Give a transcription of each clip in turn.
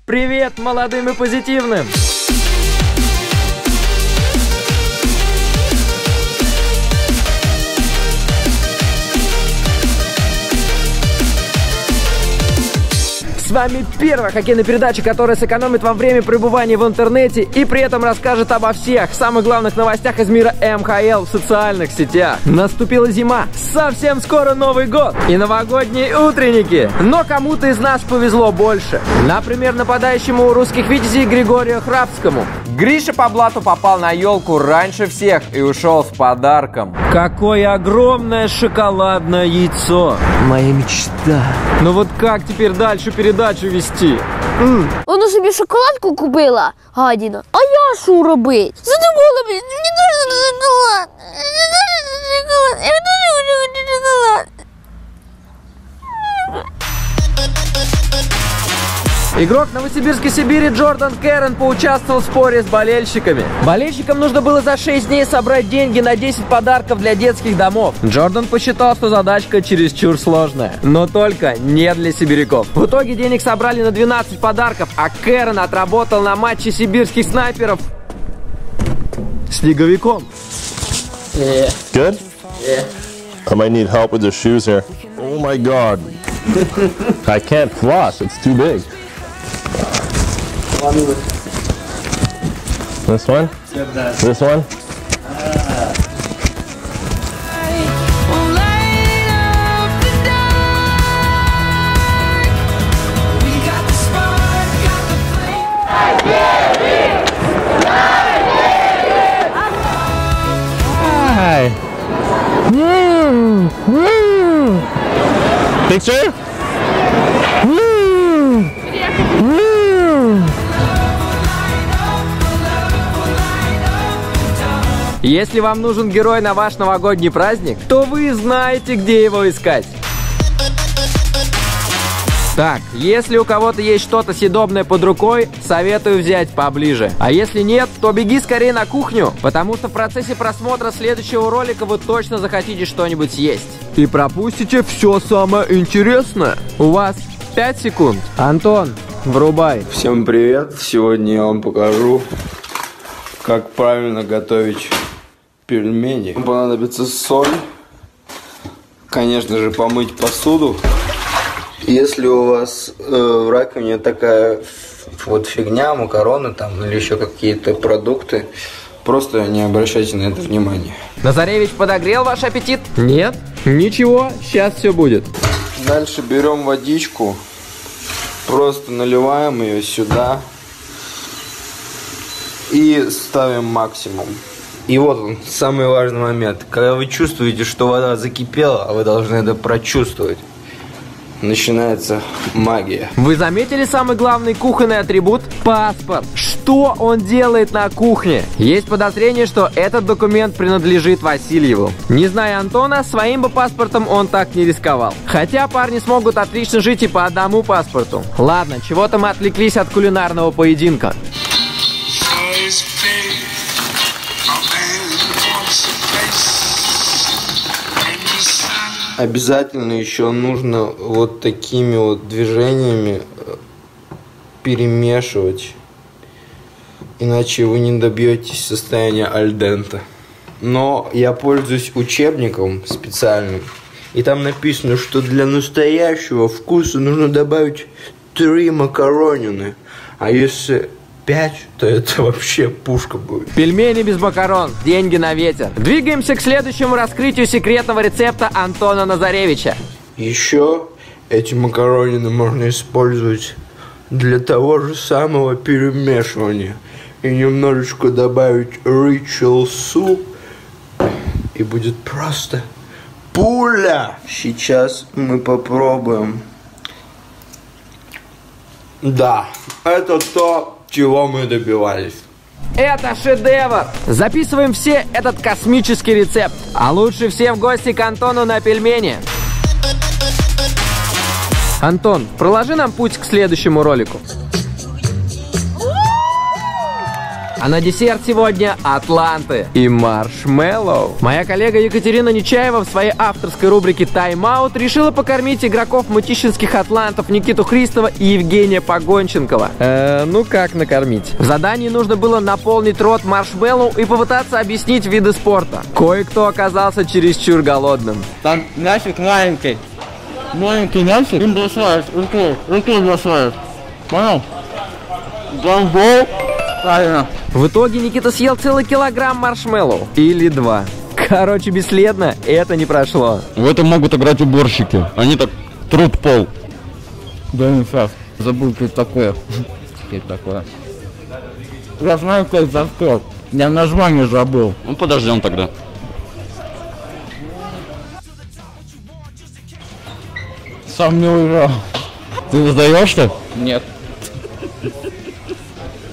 Привет молодым и позитивным! С вами первая хоккейная передача, которая сэкономит вам время пребывания в интернете и при этом расскажет обо всех самых главных новостях из мира МХЛ в социальных сетях. Наступила зима, совсем скоро Новый год и новогодние утренники. Но кому-то из нас повезло больше. Например, нападающему русских витязей Григорию Храбскому. Гриша по блату попал на елку раньше всех и ушел с подарком. Какое огромное шоколадное яйцо! Моя мечта. Ну вот как теперь дальше передачу вести? Вона собі шоколадку купила, гадіна. А я що робити? Задумала мені, мені дуже шоколад. Я дуже хочу шоколад. Игрок Новосибирской Сибири Джордан Кэррон поучаствовал в споре с болельщиками. Болельщикам нужно было за 6 дней собрать деньги на 10 подарков для детских домов. Джордан посчитал, что задачка чересчур сложная. Но только не для сибиряков. В итоге денег собрали на 12 подарков, а Кэррон отработал на матче сибирских снайперов снеговиком. Good? Yeah. I might need help with the shoes here. Oh my god. I can't floss, it's too big. This one? This one? Hi. Picture? Если вам нужен герой на ваш новогодний праздник, то вы знаете, где его искать. Так, если у кого-то есть что-то съедобное под рукой, советую взять поближе. А если нет, то беги скорее на кухню, потому что в процессе просмотра следующего ролика вы точно захотите что-нибудь съесть. И пропустите все самое интересное. У вас 5 секунд. Антон, врубай. Всем привет! Сегодня я вам покажу, как правильно готовить пельмени. Вам понадобится соль, конечно же, помыть посуду. Если у вас в раковине такая вот фигня, макароны там или еще какие-то продукты, просто не обращайте на это внимания. Назаревич подогрел ваш аппетит? Нет? Ничего, сейчас все будет. Дальше берем водичку, просто наливаем ее сюда и ставим максимум. И вот он, самый важный момент. Когда вы чувствуете, что вода закипела, а вы должны это прочувствовать, начинается магия. Вы заметили самый главный кухонный атрибут? Паспорт. Что он делает на кухне? Есть подозрение, что этот документ принадлежит Васильеву. Не зная Антона, своим бы паспортом он так не рисковал. Хотя парни смогут отлично жить и по одному паспорту. Ладно, чего-то мы отвлеклись от кулинарного поединка. Обязательно еще нужно вот такими вот движениями перемешивать, иначе вы не добьетесь состояния альдента. Но я пользуюсь учебником специальным, и там написано, что для настоящего вкуса нужно добавить 3 макаронины, а если 5, то это вообще пушка будет. Пельмени без макарон, деньги на ветер. Двигаемся к следующему раскрытию секретного рецепта Антона Назаревича. Еще эти макаронины можно использовать для того же самого перемешивания. И немножечко добавить Ritual Soup, и будет просто пуля. Сейчас мы попробуем. Да, это то, чего мы добивались. Это шедевр! Записываем все этот космический рецепт. А лучше все в гости к Антону на пельмени. Антон, проложи нам путь к следующему ролику. А на десерт сегодня атланты и маршмеллоу. Моя коллега Екатерина Нечаева в своей авторской рубрике «Тайм-аут» решила покормить игроков мытищинских атлантов Никиту Христова и Евгения Погонченкова. Ну как накормить? В задании нужно было наполнить рот маршмеллоу и попытаться объяснить виды спорта. Кое-кто оказался чересчур голодным. Там мячик маленький. Маленький мячик, им бросаешь, руку бросаешь. Понял? Гандбол. Правильно. В итоге Никита съел целый килограмм маршмеллоу. Или 2. Короче, бесследно это не прошло. В этом могут играть уборщики. Они так трут пол. Да не сейчас. Забыл, что это такое. Что это такое? Я знаю, как это закрыл. Я название забыл. Ну, подождем тогда. Сам не уезжал. Ты сдаешься? Нет.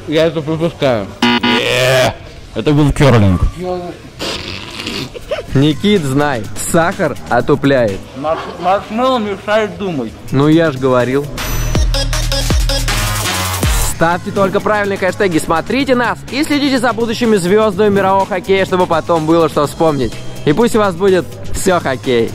Я это пропускаю. Это был керлинг. Никит, знай, сахар отупляет. Маршмеллоу мешает думать. Ну я ж говорил. Ставьте только правильные хэштеги, смотрите нас и следите за будущими звездами мирового хоккея, чтобы потом было что вспомнить. И пусть у вас будет все хоккей.